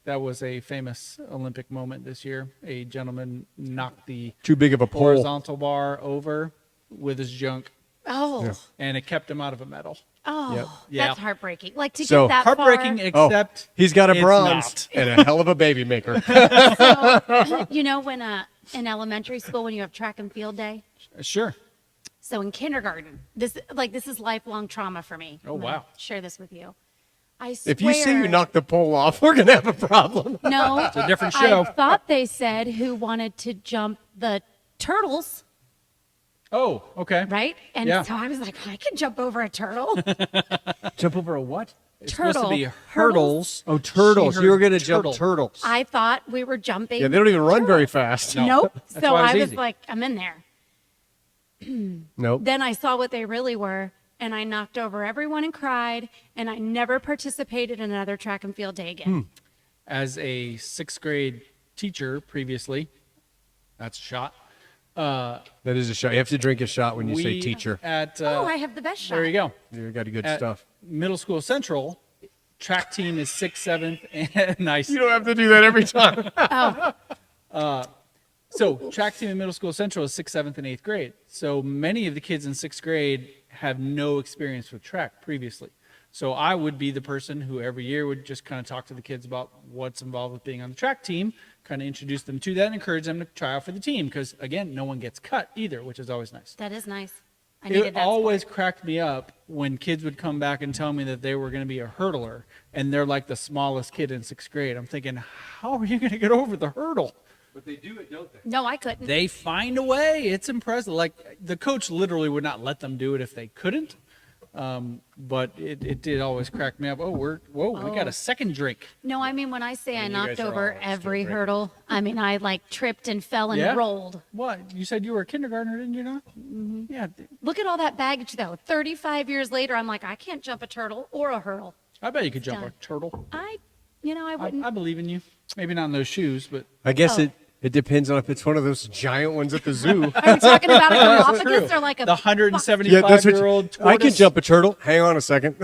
That was a famous Olympic moment this year. A gentleman knocked the Too big of a pole. horizontal bar over with his junk, Oh, and it kept him out of a medal. oh, Yep. Yeah. that's heartbreaking. Like to So- get that Heartbreaking, far. except He's got a it's bronze not. and a hell of a baby maker. So, you know, when in elementary school when you have track and field day. Sure. So in kindergarten, this is lifelong trauma for me. Oh, I'm gonna wow. Share this with you. I swear. If you say you knock the pole off, we're going to have a problem. No, It's a different show. I thought they said who wanted to jump the turtles, Oh, okay. right? And Yeah. so I was like, I can jump over a turtle. Jump over a what? It's supposed to be Turtle. hurdles. Oh, turtles. She You were heard going to jump turtle. turtles. I thought we were jumping. Yeah, they don't even run very fast. No. Nope. That's So why it's I was easy. like, I'm in there. Nope. Then I saw what they really were, and I knocked over everyone and cried, and I never participated in another track and field day again. As a sixth grade teacher previously, that's a shot. That is a shot. You have to drink a shot when you say We teacher. At Oh, I have the best shot. there you go. You got good At stuff. Middle School Central, track team is 6th, 7th, and nice. You don't have to do that every time. So track team in Middle School Central is 6th, 7th, and 8th grade. So many of the kids in 6th grade have no experience with track previously. So I would be the person who every year would just kind of talk to the kids about what's involved with being on the track team, kind of introduce them to that and encourage them to try out for the team. Because again, no one gets cut either, which is always nice. That is nice. I needed It that. always cracked me up when kids would come back and tell me that they were going to be a hurdler and they're like the smallest kid in 6th grade. I'm thinking, how are you going to get over the hurdle? But they do it, don't they? No, I couldn't. They find a way. It's impressive. Like the coach literally would not let them do it if they couldn't. But it did always crack me up. Oh, we got a second drink. No, I mean when I say I you knocked guys are over all still every drinking. hurdle, I mean I like tripped and fell and Yeah? rolled. What? You said you were a kindergartner, didn't you not? Mm-hmm. Yeah. Look at all that baggage though. 35 years later, I'm like, I can't jump a turtle or a hurdle. I bet you could jump Done. a turtle. I I wouldn't. believe in you. Maybe not in those shoes, but I guess Oh. it depends on if it's one of those giant ones at the zoo. Are we talking about a That's Galapagos true. or like a the Yeah, 175-year-old tortoise. I can jump a turtle. Hang on a second.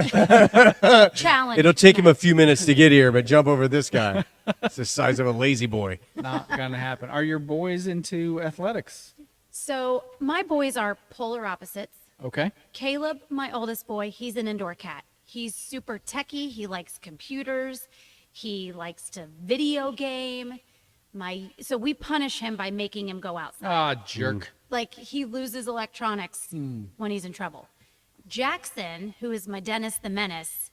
challenge? It'll take him a few minutes to get here, but jump over this guy. It's the size of a lazy boy. Not gonna happen. Are your boys into athletics? So my boys are polar opposites. Okay. Caleb, my oldest boy, he's an indoor cat. He's super techie. He likes computers. He likes to video game. So we punish him by making him go outside. Ah, jerk. Like he loses electronics when he's in trouble. Jackson, who is my Dennis the Menace,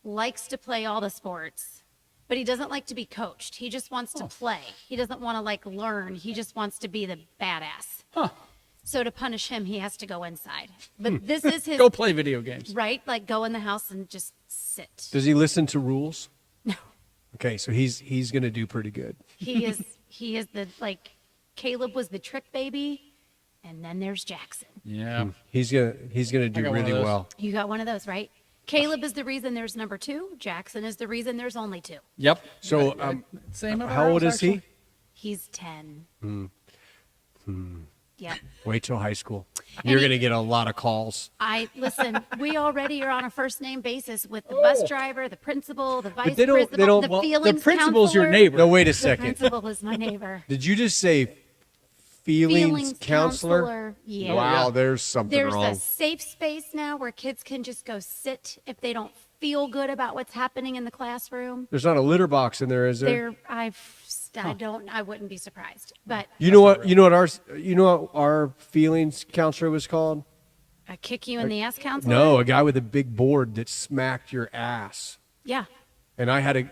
likes to play all the sports, but he doesn't like to be coached. He just wants to play. He doesn't want to like learn. He just wants to be the badass. Huh. So to punish him, he has to go inside. But this is his Go play video games. right, like go in the house and just sit. Does he listen to rules? No. Okay, so he's going to do pretty good. He is the like Caleb was the trick baby, and then there's Jackson. Yeah. He's gonna do got one of really those. well. You got one of those, right? Caleb is the reason there's number 2. Jackson is the reason there's only 2. Yep. So, Same. of how old ours, is he? actually. He's 10. Yep. Wait till high school. And You're he- gonna get a lot of calls. Listen. We already are on a first name basis with the bus driver, the principal, the vice they don't- principal, the Well, feelings the principal's your counselor. neighbor. No, wait a The second. principal is my neighbor. Did you just say feelings counselor? Yeah. Wow, yeah. there's something There's wrong. a safe space now where kids can just go sit if they don't feel good about what's happening in the classroom. There's not a litter box in there, is there? I wouldn't be surprised. But You know what our feelings counselor was called? I kick you in the ass counselor? No, a guy with a big board that smacked your ass. Yeah. And I had a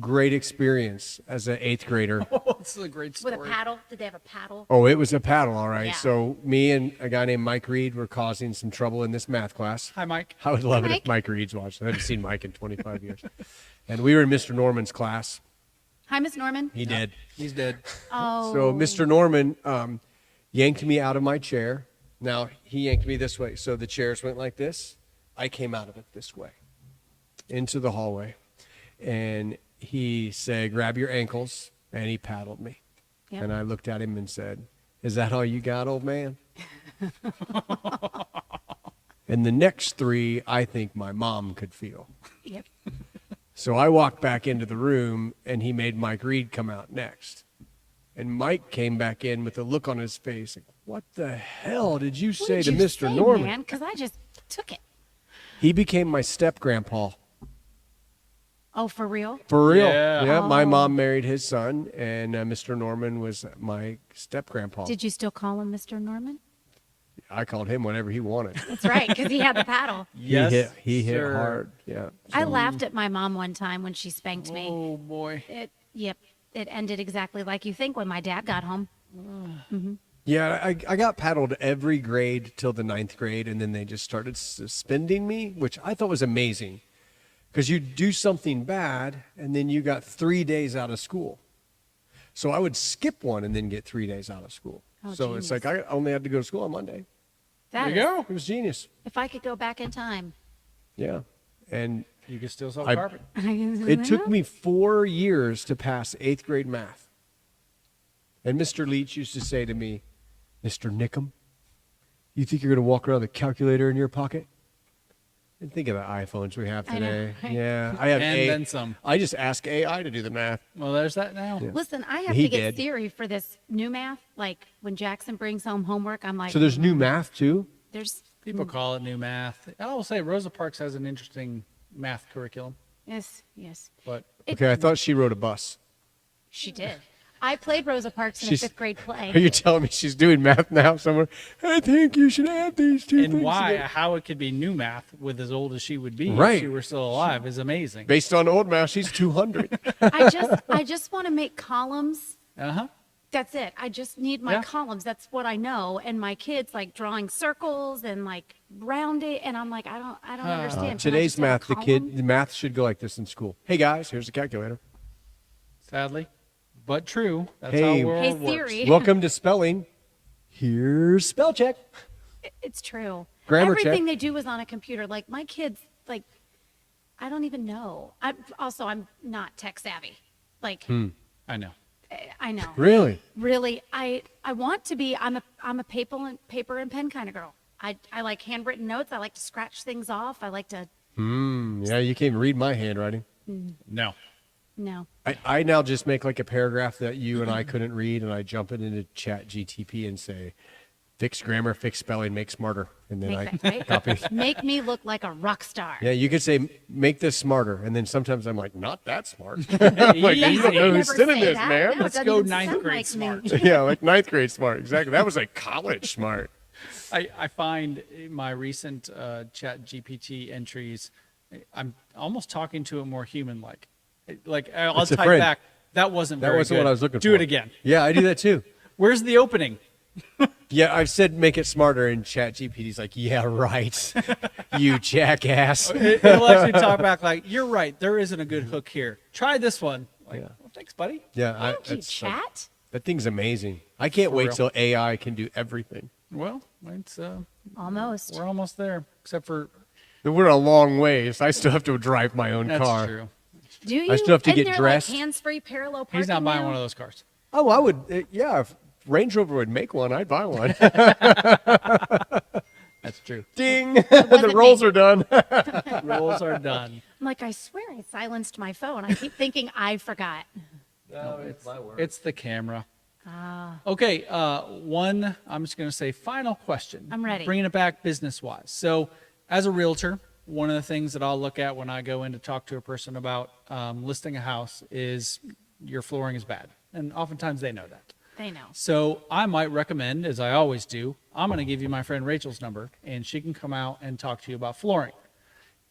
great experience as an 8th grader. Oh, it's a great With story. a paddle? Did they have a paddle? Oh, it was a paddle, all right. Yeah. So me and a guy named Mike Reed were causing some trouble in this math class. Hi, Mike. I would love it Mike. if Mike Reed's watching. I haven't seen Mike in 25 years. And we were in Mr. Norman's class. Hi, Miss Norman. He did. He's dead. Oh. So Mr. Norman yanked me out of my chair. Now, he yanked me this way. So the chairs went like this. I came out of it this way into the hallway. And he said, grab your ankles and he paddled me. Yep. And I looked at him and said, "Is that all you got, old man?" And the next 3, I think my mom could feel. Yep. So I walked back into the room, and he made Mike Reed come out next. And Mike came back in with a look on his face, like, "What the hell did you What say did to you Mr. say, Norman?" man? Because I just took it. He became my step-grandpa. Oh, for real? For real. Yeah. My Oh. mom married his son, and Mr. Norman was my step-grandpa. Did you still call him Mr. Norman? I called him whatever he wanted. That's right, because he had the paddle. Yes, He hit sir. hard. Yeah. I laughed at my mom one time when she spanked me. Oh boy. It ended exactly like you think when my dad got home. Yeah, I got paddled every grade till the 9th grade, and then they just started suspending me, which I thought was amazing. Because you do something bad, and then you got 3 days out of school. So I would skip one and then get 3 days out of school. Oh, So it's genius. like I only had to go to school on Monday. That There you is- go. It was genius. If I could go back in time. Yeah. And You can still sell I- carpet. it took me 4 years to pass 8th grade math. And Mr. Leach used to say to me, "Mr. Nickum, you think you're going to walk around with a calculator in your pocket?" And think of the iPhones we have I know, today. right? Yeah, I have And then some. I just ask AI to do the math. Well, there's that now. Listen, I have He to get did. Siri for this new math. Like when Jackson brings home homework, I'm like, So there's new math too? there's People call it new math. I will say Rosa Parks has an interesting math curriculum, yes. but Okay, I thought she rode a bus. She did. I played Rosa Parks in She's- a 5th grade play. Are you telling me she's doing math now somewhere? I think you should add these two things and why together. how it could be new math with as old as she would be Right. if she were still alive is amazing. Based on old math, she's 200. I just want to make columns. Uh-huh. That's it. I just need my Yeah. columns. That's what I know. And my kids like drawing circles and like rounding. And I'm like, I don't understand. Can I Today's just have a math, column? the math should go like this in school. Hey guys, here's a calculator. Sadly, but true. That's Hey. how world Hey, works. Siri. Welcome to spelling. Here's spell check. It's true. Grammar Everything check. they do is on a computer. Like my kids, like, I don't even know. I'm not tech savvy. Like, I know. I know. Really? Really, I want to be. I'm a paper and pen kind of girl. I like handwritten notes. I like to scratch things off. I like to. Yeah, you can't even read my handwriting. No. No. I now just make like a paragraph that you and I couldn't read, and I jump it into Chat GTP and say, "Fix grammar, fix spelling, make smarter," and then Make I that, right? copy. Make me look like a rock star. Yeah, you could say, "Make this smarter," and then sometimes I'm like, "Not that smart." I'm like, you don't know Never who's sitting say this, that. man. No, it Let's doesn't go even ninth sound grade like smart. me. Yeah, like 9th grade smart. Exactly. That was like college smart. I find in my recent Chat GPT entries, I'm almost talking to it more human-like. Like I'll It's a type friend. back. That wasn't That very wasn't good. what I was looking Do for. it again. Yeah, I do that too. Where's the opening? Yeah, I've said make it smarter, and Chat GPT's like, "Yeah, right. You jackass." It'll actually talk back like, "You're right. There isn't a good hook here. Try this one." Like, Yeah. well, thanks, buddy. Yeah, Thank you, that's like- chat. that thing's amazing. I can't wait real. till AI can do everything. Well, it's Almost. we're almost there, except for We're a long ways. I still have to drive my own that's car. true. Do you? I still have to Isn't get there, dressed. Like hands-free parallel parking He's not buying now? one of those cars. Oh, I would. Yeah, if Range Rover would make one, I'd buy one. That's true. Ding! the wasn't rolls me. are done. Rolls are done. I'm like, I swear I silenced my phone. I keep thinking I forgot. It's the camera. Ah. Okay, one, I'm just going to say final question. I'm ready. Bringing it back business-wise. So as a realtor, one of the things that I'll look at when I go in to talk to a person about listing a house is your flooring is bad. And oftentimes they know that. They know. So I might recommend, as I always do, I'm going to give you my friend Rachel's number, and she can come out and talk to you about flooring.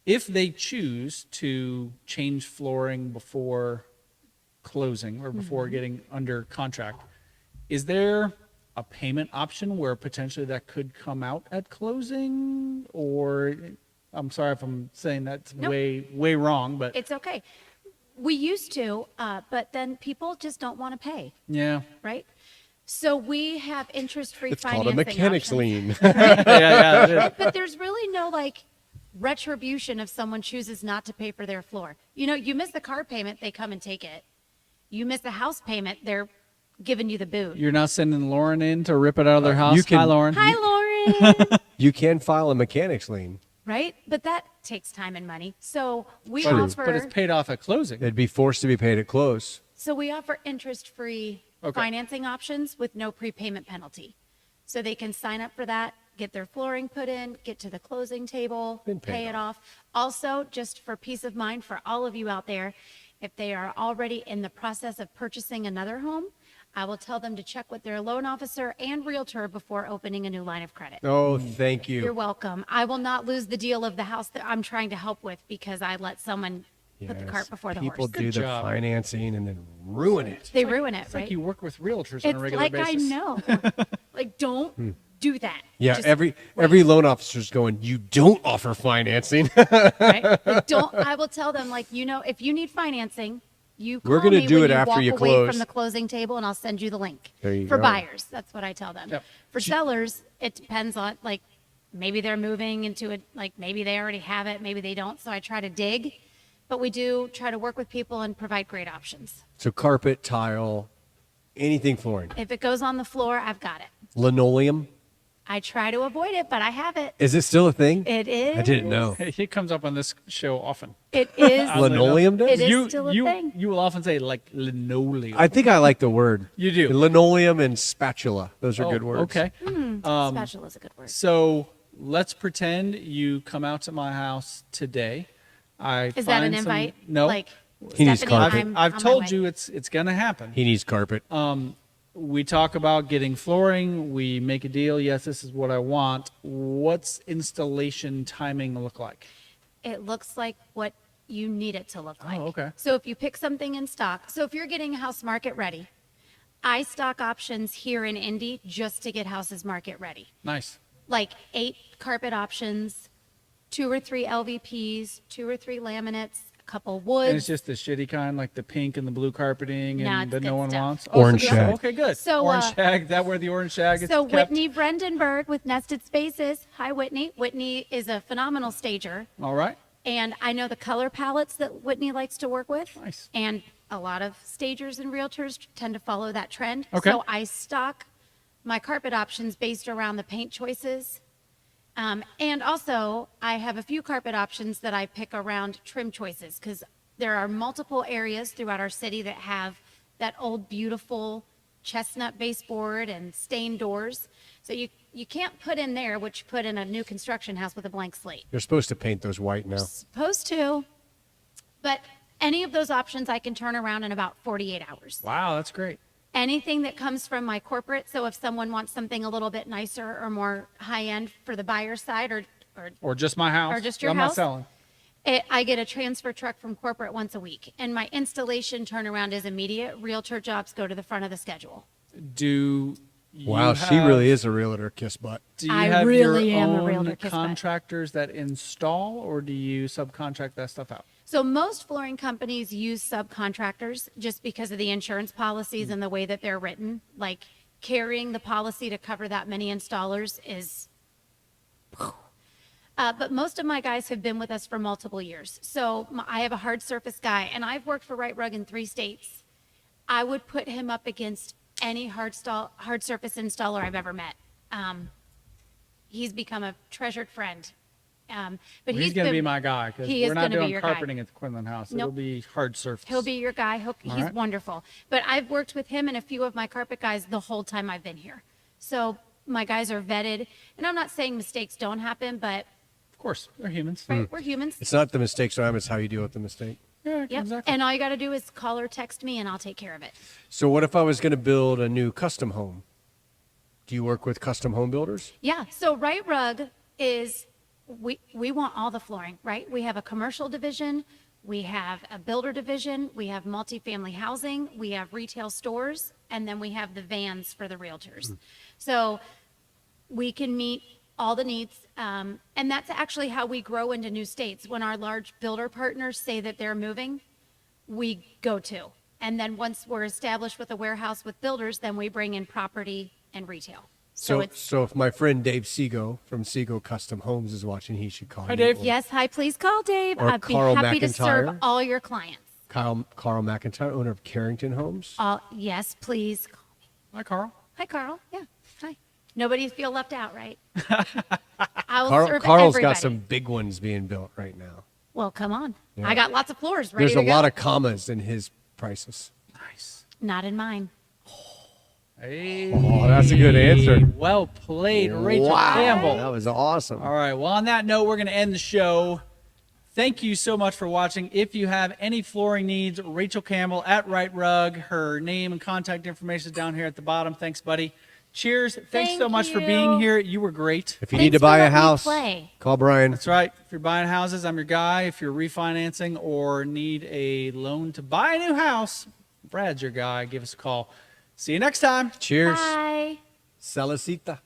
If they choose to change flooring before closing or before getting under contract, is there a payment option where potentially that could come out at closing? Or I'm sorry if I'm saying that's Nope. way wrong, but It's okay. We used to, but then people just don't want to pay, yeah. right? So we have interest-free It's financing called a mechanics options. lien. yeah, it is. But there's really no like retribution if someone chooses not to pay for their floor. You know, you miss the car payment, they come and take it. You miss a house payment, they're giving you the boot. You're not sending Lauren in to rip it out of their house. you can- Hi, Lauren. Hi, Lauren. You can file a mechanics lien. Right? But that takes time and money. So we But offer But it's paid off at closing. It'd be forced to be paid at close. so we offer interest-free Okay. financing options with no prepayment penalty. So they can sign up for that, get their flooring put in, get to the closing table, Been paid pay it off. Also, just for peace of mind for all of you out there, if they are already in the process of purchasing another home, I will tell them to check with their loan officer and realtor before opening a new line of credit. Oh, thank you. You're welcome. I will not lose the deal of the house that I'm trying to help with because I let someone put the Yes. cart before the People horse. do Good the job. financing and then ruin it. They ruin it, It's right? like you work with realtors on a It's regular like basis. I know. Like, don't do that. Yeah, Just every wait, loan officer's going, you don't offer financing. right? Like, don't. I will tell them, like, if you need financing, you call We're gonna me do when it you after walk you away close. from the closing table, and I'll send you the link. There you For go. buyers, that's what I tell them. Yep. For sellers, it depends on, like, maybe they're moving into it, like maybe they already have it, maybe they don't. So I try to dig, but we do try to work with people and provide great options. So carpet, tile, anything flooring. If it goes on the floor, I've got it. Linoleum. I try to avoid it, but I have it. Is it still a thing? It is. I didn't know. He comes up on this show often. It is. Linoleum does? It is you, still a you, thing. You will often say like linoleum. I think I like the word. You do? Linoleum and spatula. Those are Oh, good words. Okay. Spatula is a good word. So let's pretend you come out to my house today. Is that an find some- invite? No. Like, He needs Stephanie, carpet. I'm I've on my told way. you it's gonna happen. He needs carpet. We talk about getting flooring. We make a deal. Yes, this is what I want. What's installation timing look like? It looks like what you need it to look like. okay. So if you pick something in stock, so if you're getting a house market ready, I stock options here in Indy just to get houses market ready. Nice. Like 8 carpet options, 2 or 3 LVPs, 2 or 3 laminates, a couple woods. And it's just the shitty kind, like the pink and the blue carpeting, No, and it's that no good one stuff. wants. Orange so shag. Okay, good. So, orange shag. That where the orange shag is So kept. Whitney Brendenberg with Nested Spaces. Hi, Whitney. Whitney is a phenomenal stager. All right. And I know the color palettes that Whitney likes to work with. Nice. And a lot of stagers and realtors tend to follow that trend. Okay. So I stock my carpet options based around the paint choices. And also, I have a few carpet options that I pick around trim choices because there are multiple areas throughout our city that have that old, beautiful chestnut baseboard and stained doors. So you can't put in there what you put in a new construction house with a blank slate. You're supposed to paint those white now. Supposed to, but any of those options I can turn around in about 48 hours. Wow, that's great. Anything that comes from my corporate, so if someone wants something a little bit nicer or more high end for the buyer side or Or just my house. Or just your I'm house? not selling. I get a transfer truck from corporate once a week, and my installation turnaround is immediate. Realtor jobs go to the front of the schedule. Do you Wow, she have- really is a realtor kiss butt. Do you I have really your am a own realtor kiss butt. contractors that install, or do you subcontract that stuff out? So most flooring companies use subcontractors just because of the insurance policies and the way that they're written. Like carrying the policy to cover that many installers is. But most of my guys have been with us for multiple years. So I have a hard surface guy, and I've worked for Rite Rug in 3 states. I would put him up against any hard surface installer I've ever met. He's become a treasured friend. But He's going to be my guy because he is we're not gonna be doing your guy. carpeting at the Quinlan house. Nope. It'll be hard surface. He'll be your guy. He's right. wonderful. But I've worked with him and a few of my carpet guys the whole time I've been here. So my guys are vetted. And I'm not saying mistakes don't happen, but Of course, they're humans. right, we're humans. It's not the mistakes that happen, it's how you deal with the mistake. Yeah, Yep. exactly. And all you got to do is call or text me and I'll take care of it. So what if I was going to build a new custom home? Do you work with custom home builders? Yeah. So Rite Rug is, we want all the flooring, right? We have a commercial division. We have a builder division. We have multifamily housing. We have retail stores. And then we have the vans for the realtors. So we can meet all the needs. And that's actually how we grow into new states. When our large builder partners say that they're moving, we go to. And then once we're established with a warehouse with builders, then we bring in property and retail. So, it's so if my friend Dave Seago from Seago Custom Homes is watching, he should call Hi, you. Dave. Or yes, hi, please call Dave. Or I'd be Carl happy to serve McIntyre. all your clients. Carl McIntyre, owner of Carrington Homes. Yes, please. Hi, Carl. Hi, Carl. Yeah. Hi. Nobody feel left out, right? I'll serve Carl's everybody. got some big ones being built right now. Well, come on. Yeah. I got lots of floors ready There's to a go. lot of commas in his prices. Nice. Not in mine. Hey. Oh, that's a good answer. Well played, Rachel Wow, Campbell. that was awesome. All right. Well, on that note, we're going to end the show. Thank you so much for watching. If you have any flooring needs, Rachel Campbell at Rite Rug. Her name and contact information is down here at the bottom. Thanks, buddy. Cheers. Thanks so Thank much for you. being here. You were great. If you Thanks need to for buy a letting me house, play. call Brian. That's right. If you're buying houses, I'm your guy. If you're refinancing or need a loan to buy a new house, Brad's your guy. Give us a call. See you next time. Cheers. Bye. Salacita.